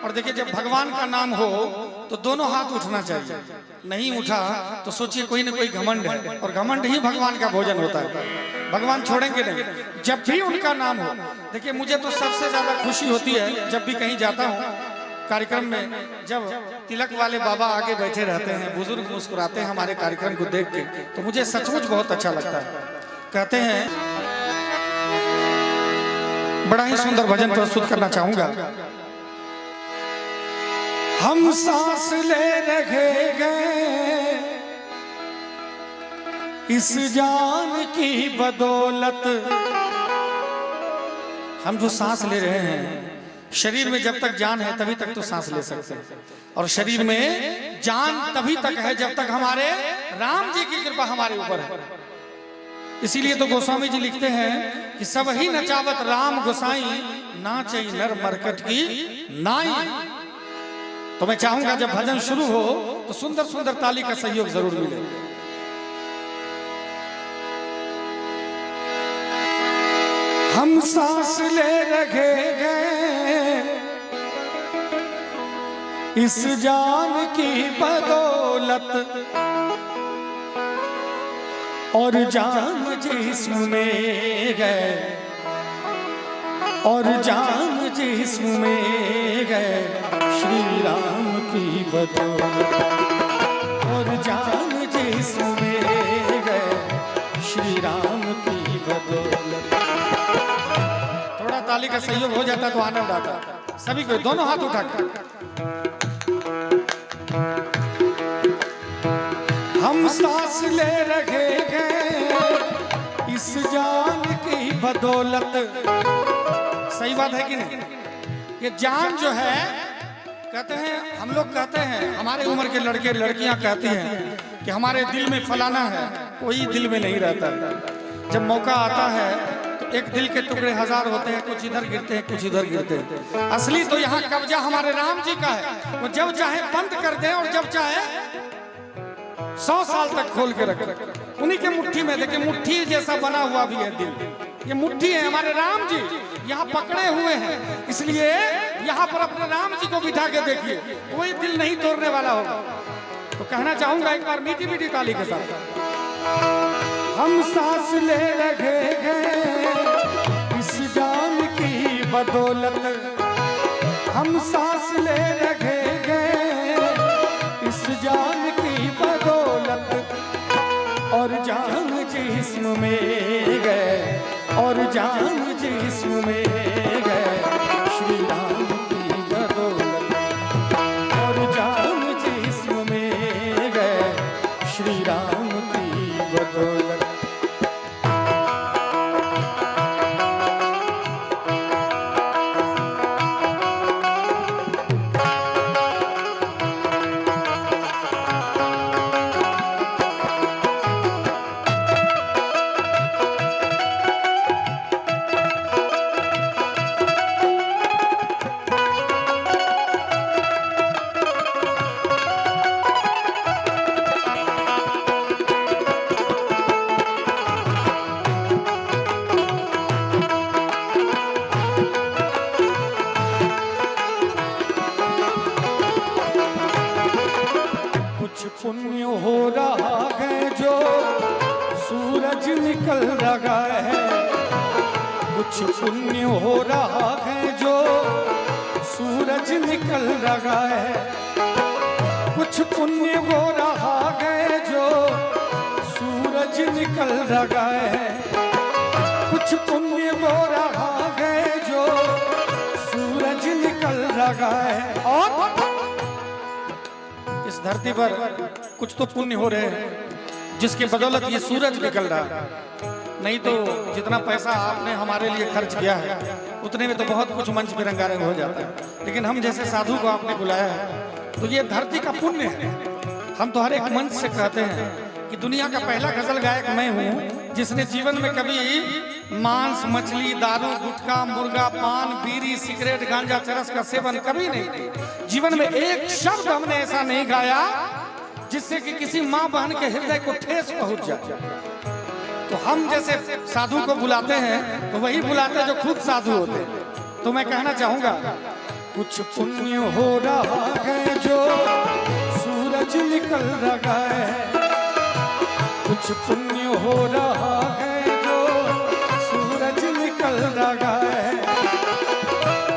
और देखिए जब भगवान का नाम हो तो दोनों हाथ उठना चाहिए। नहीं उठा तो सोचिए कोई ना कोई घमंड है, और घमंड ही भगवान का भोजन होता है। भगवान छोड़ेंगे नहीं जब भी उनका नाम हो। देखिए मुझे तो सबसे ज्यादा खुशी होती है जब भी कहीं जाता हूँ कार्यक्रम में, जब तिलक वाले बाबा आगे बैठे रहते हैं, बुजुर्ग मुस्कुराते हैं हमारे कार्यक्रम को देख के, तो मुझे सचमुच बहुत अच्छा लगता है। कहते हैं, बड़ा ही सुंदर भजन प्रस्तुत करना चाहूंगा। हम सांस ले रहे गए इस जान की बदौलत। हम जो सांस ले रहे हैं, शरीर में जब तक जान है तभी तक तो सांस ले सकते हैं, और शरीर में जान तभी तक है जब तक हमारे राम जी की कृपा हमारे ऊपर है। इसीलिए तो गोस्वामी जी लिखते हैं कि सब ही नचावत राम गोसाई, नाचे नर मरकट की नाई। तो मैं चाहूंगा जब भजन शुरू हो तो सुंदर सुंदर ताली का सहयोग जरूर मिले। हम सांस ले रहे गए इस जान की बदौलत, और जान जिस्म में गए, और जान जिस्म में गए श्री राम की बदौलत, और जान जिस्म में गए श्री राम की बदौलत। थोड़ा ताली का सहयोग हो जाता तो आनंद आता। सभी को दोनों हाथ उठाकर हम सांस ले रहे गए इस जान की बदौलत। सही बात है कि नहीं? ये जान जो है, कहते हैं, हम लोग कहते हैं, हमारे उम्र के लड़के लड़कियां कहती हैं कि हमारे दिल में फलाना है, कोई दिल में नहीं रहता। जब मौका आता है तो एक दिल के टुकड़े हजार होते हैं, कुछ इधर गिरते हैं कुछ इधर गिरते हैं। असली तो यहाँ कब्जा हमारे राम जी का है। वो जब चाहे बंद कर दे और जब चाहे 100 साल तक खोल के रखे, उन्हीं के मुट्ठी में। देखिए मुट्ठी जैसा बना हुआ भी है दिल, ये मुट्ठी है हमारे राम जी यहाँ पकड़े हुए हैं। इसलिए यहाँ पर अपने राम जी को बिठा के देखिए, कोई दिल नहीं तोड़ने वाला होगा। तो कहना चाहूंगा एक बार मीठी मीठी ताली के साथ, हम सांस ले रहे गए इस जान की बदौलत, हम सांस ले रहे गए इस जान की बदौलत, और जान जिस्म में गए, और जान जिस्म में गए श्री राम की बदौलत, और जान जिस्म में गए श्री राम की बदौलत। पुण्य हो रहा है जो सूरज निकल रहा है, कुछ पुण्य हो रहा है जो सूरज निकल रहा है, कुछ पुण्य हो रहा है जो सूरज निकल रहा है, कुछ पुण्य हो रहा है जो सूरज निकल रहा है। और इस धरती पर कुछ तो पुण्य हो रहे हैं जिसके बदौलत ये सूरज निकल रहा है। नहीं तो जितना पैसा आपने हमारे लिए खर्च किया है उतने में तो बहुत कुछ मंच पे रंगारंग हो जाता है, लेकिन हम जैसे साधु को आपने बुलाया है तो ये धरती का पुण्य है। हम तो हर एक मंच से कहते हैं कि दुनिया का पहला गजल गायक मैं हूँ जिसने जीवन में कभी मांस, मछली, दारू, गुटखा, मुर्गा, पान, बीड़ी, सिगरेट, गांजा, चरस का सेवन कभी नहीं किया। जीवन में एक शब्द हमने ऐसा नहीं गाया जिससे कि किसी माँ बहन के हृदय को ठेस पहुंच जाए। तो हम जैसे साधु को बुलाते हैं तो वही बुलाते हैं जो खुद साधु होते हैं। तो मैं कहना चाहूंगा कुछ पुण्य हो रहा है जो सूरज निकल रहा है, कुछ पुण्य हो रहा है जो सूरज निकल रहा है,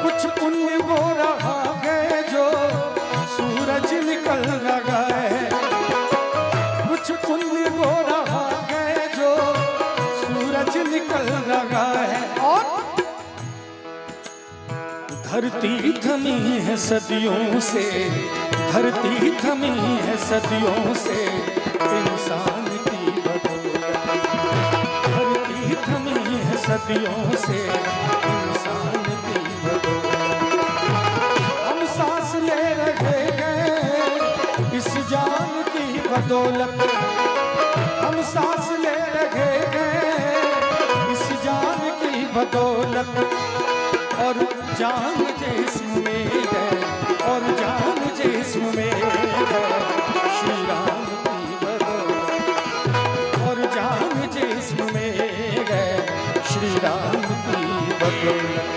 कुछ पुण्य हो रहा है जो सूरज निकल रहा है, कुछ पुण्य हो रहा है जो सूरज निकल रहा है। और धरती थमी है सदियों से, धरती थमी है सदियों से इंसान की बदौलत, धरती थमी है सदियों से इंसान की बदौलत। हम सांस ले रहे हैं इस जान की बदौलत, हम सांस ले रहे हैं इस जान की बदौलत। और जान जिस्म में है, और जान जिस्म में है श्री राम की बदौलत, और जान जिस्म में है श्री राम की बदौलत।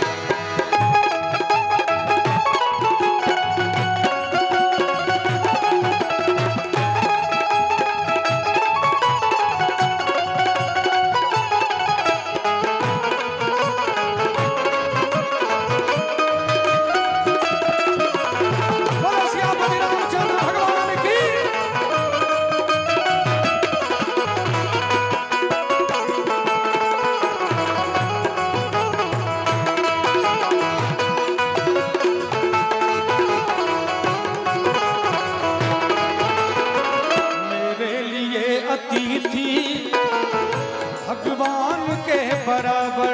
भगवान के बराबर,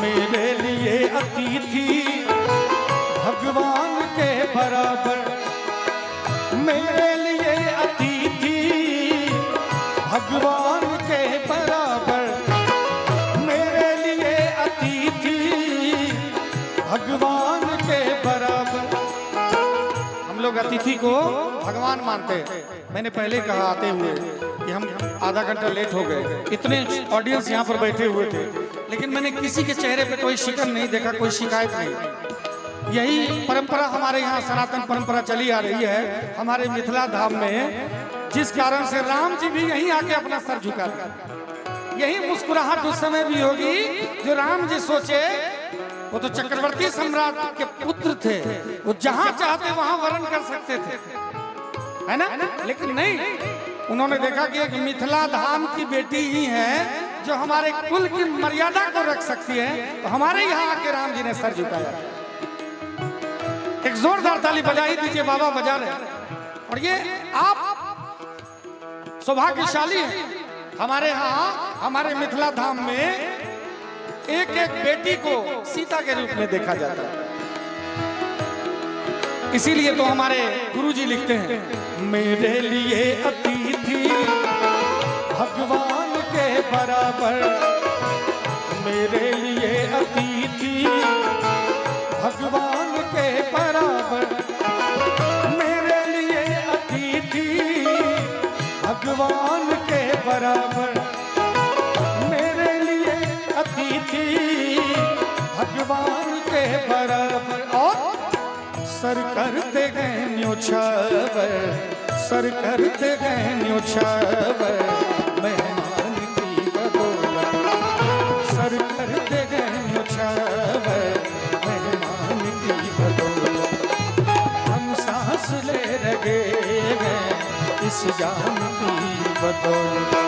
मेरे लिए अतिथि भगवान के बराबर, मेरे लिए अतिथि भगवान के बराबर, मेरे लिए अतिथि भगवान के बराबर। हम लोग अतिथि को भगवान मानते हैं। मैंने पहले कहा आते हुए कि हम आधा घंटा लेट हो गए, इतने ऑडियंस यहाँ पर बैठे हुए थे, लेकिन मैंने किसी के चेहरे पे कोई शिकन नहीं देखा, कोई शिकायत नहीं। यही परंपरा हमारे यहाँ सनातन परंपरा चली आ रही है हमारे मिथिला धाम में, जिस कारण से राम जी भी यहीं आके अपना सर झुका, यही मुस्कुराहट उस समय भी होगी जो राम जी सोचे। वो तो चक्रवर्ती सम्राट के पुत्र थे, वो जहां चाहते वहां वर्ण कर सकते थे, है ना, लेकिन नहीं, उन्होंने देखा कि एक मिथिला धाम की बेटी ही है जो हमारे कुल की मर्यादा को रख सकती है, तो हमारे यहाँ आके राम जी ने सर झुकाया। एक जोरदार ताली बजा ही दीजिए, बाबा बजा रहे। और ये आप सौभाग्यशाली हैं, हमारे यहाँ हमारे मिथिला धाम में एक एक बेटी को सीता के रूप में देखा जाता है। इसीलिए तो हमारे गुरुजी लिखते हैं, मेरे लिए अतिथि भगवान के बराबर, मेरे लिए अतिथि भगवान के बराबर, मेरे लिए अतिथि भगवान के बराबर, मेरे लिए अतिथि भगवान के बराबर। और सर करते गए न्योछावर, सर करते गए न्योछावर मेहमान की बदौलत, सर करते गए न्योछावर मेहमान की बदौलत। हम सांस ले रहे हैं इस जान की बदौलत।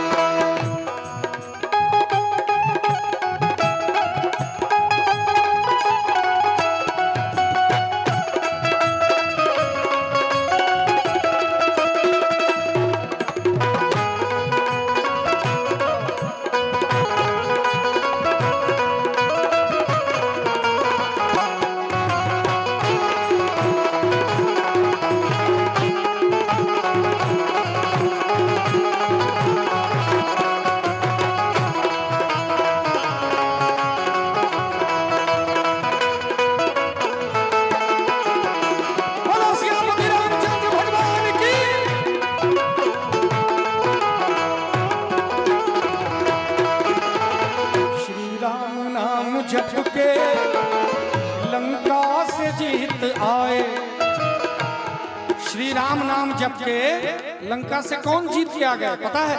श्री राम नाम जप के लंका से कौन जीत के आ गए, पता है?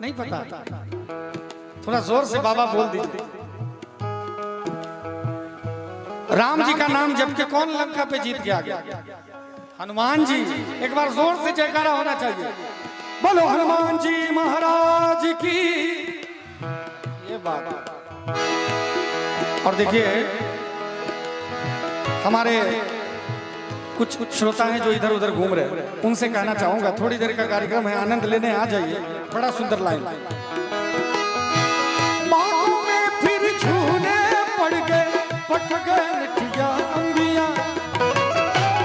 नहीं पता? थोड़ा जोर से बाबा बोल दीजिए। राम जी का नाम जप के कौन लंका पे जीत के आ गया? हनुमान जी। एक बार जोर से जयकारा होना चाहिए। बोलो हनुमान जी महाराज की। ये बात। और देखिए हमारे कुछ श्रोता हैं जो इधर उधर घूम रहे हैं, उनसे कहना चाहूंगा थोड़ी देर का कार्यक्रम है, आनंद लेने आ जाइए। बड़ा सुंदर लाइन। बागों में फिर झूले पड़ गए, पट गए मिठिया अंबिया।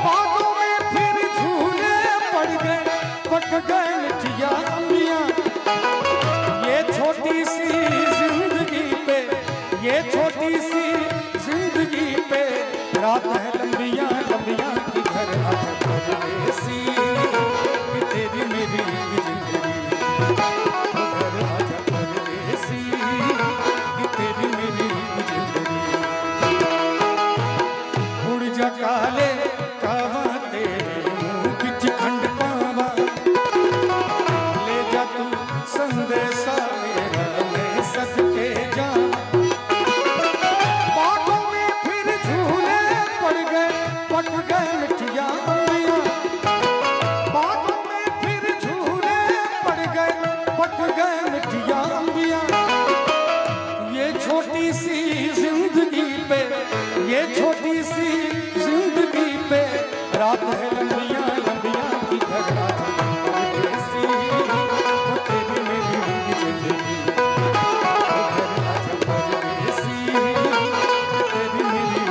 बागों में फिर झूले पड़ गए, पट गए मिठिया अंबिया। ये छोटी सी जिंदगी पे, ये छोटी सी जिंदगी पे रात है लंबिया लंबिया की घर आजा परदेसी, तेरी मेरी जिंदगी घर आजा परदेसी, तेरी मेरी जिंदगी। उड़ जा काले कावा तेरे मुंह बिच खंड पावा, ले जा तू संदेशा मेरा मैं सदके जा। पट गए मिठिया अंबिया, बागों में फिर झूले पड़ गए, पट गए मिठिया अंबिया। ये छोटी सी जिंदगी पे, ये छोटी सी जिंदगी पे रात है लंबिया लंबिया की घर आजा परदेसी, तेरी मेरी जिंदगी घर आजा परदेसी, तेरी मेरी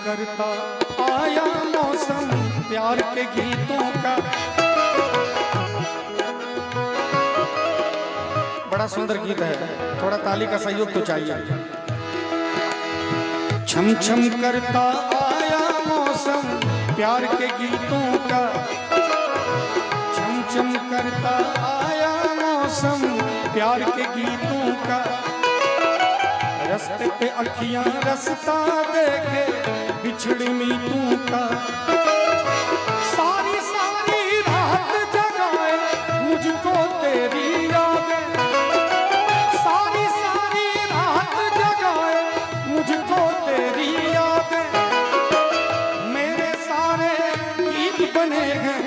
करता आया मौसम प्यार के गीतों का। बड़ा सुंदर गीत है, थोड़ा ताली का सहयोग तो चाहिए। छम छम करता आया मौसम प्यार के गीतों का, छम छम करता आया मौसम प्यार के गीतों का। रस्ते पे अखियां रस्ता देखे बिछड़ी मीतों का। सारी सारी रात जगाए मुझको तेरी यादें, सारी सारी रात जगाए मुझको तेरी यादें। मेरे सारे गीत बने हैं,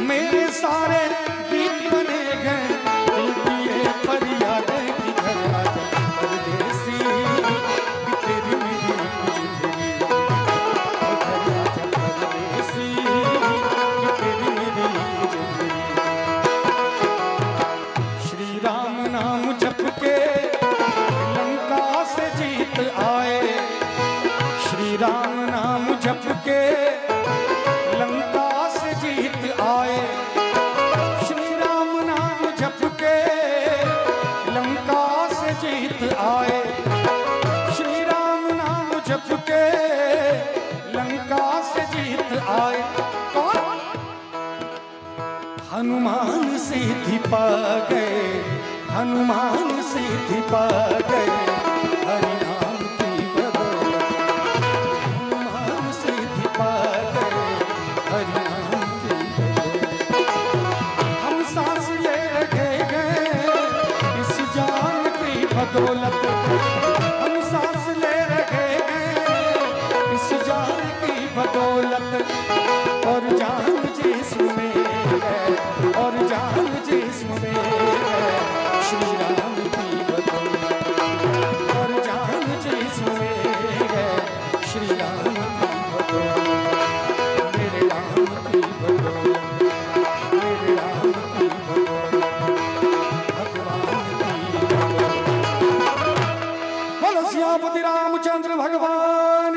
मेरे सारे गीत बने हैं दिल की ये फरियादें की घर आजा परदेसी, तेरी मेरी जिंदगी घर आजा परदेसी, तेरी मेरी जिंदगी। श्री राम नाम जप के लंका से जीत आए, श्री राम नाम जप के लंका से जीत आए। श्री राम नाम जप के लंका से जीत आए, श्री राम नाम जप के लंका से जीत आए। कौन? हनुमान सिद्धि पा गए, हनुमान सिद्धि पा गए हरि नाम की बदौलत, हनुमान सिद्धि पा गए हरि नाम की बदौलत। हम सांस ले रखे गए इस जान की बदौलत, हम सांस ले रखे गए इस जान की बदौलत। और जान जिसमें है, और जान जिसमें है श्री राम की बदौलत, और जान जिसमें है श्री राम की बदौलत। मेरे राम की बदौलत, मेरे राम की बदौलत, भगवान की बदौलत। सियापति रामचंद्र भगवान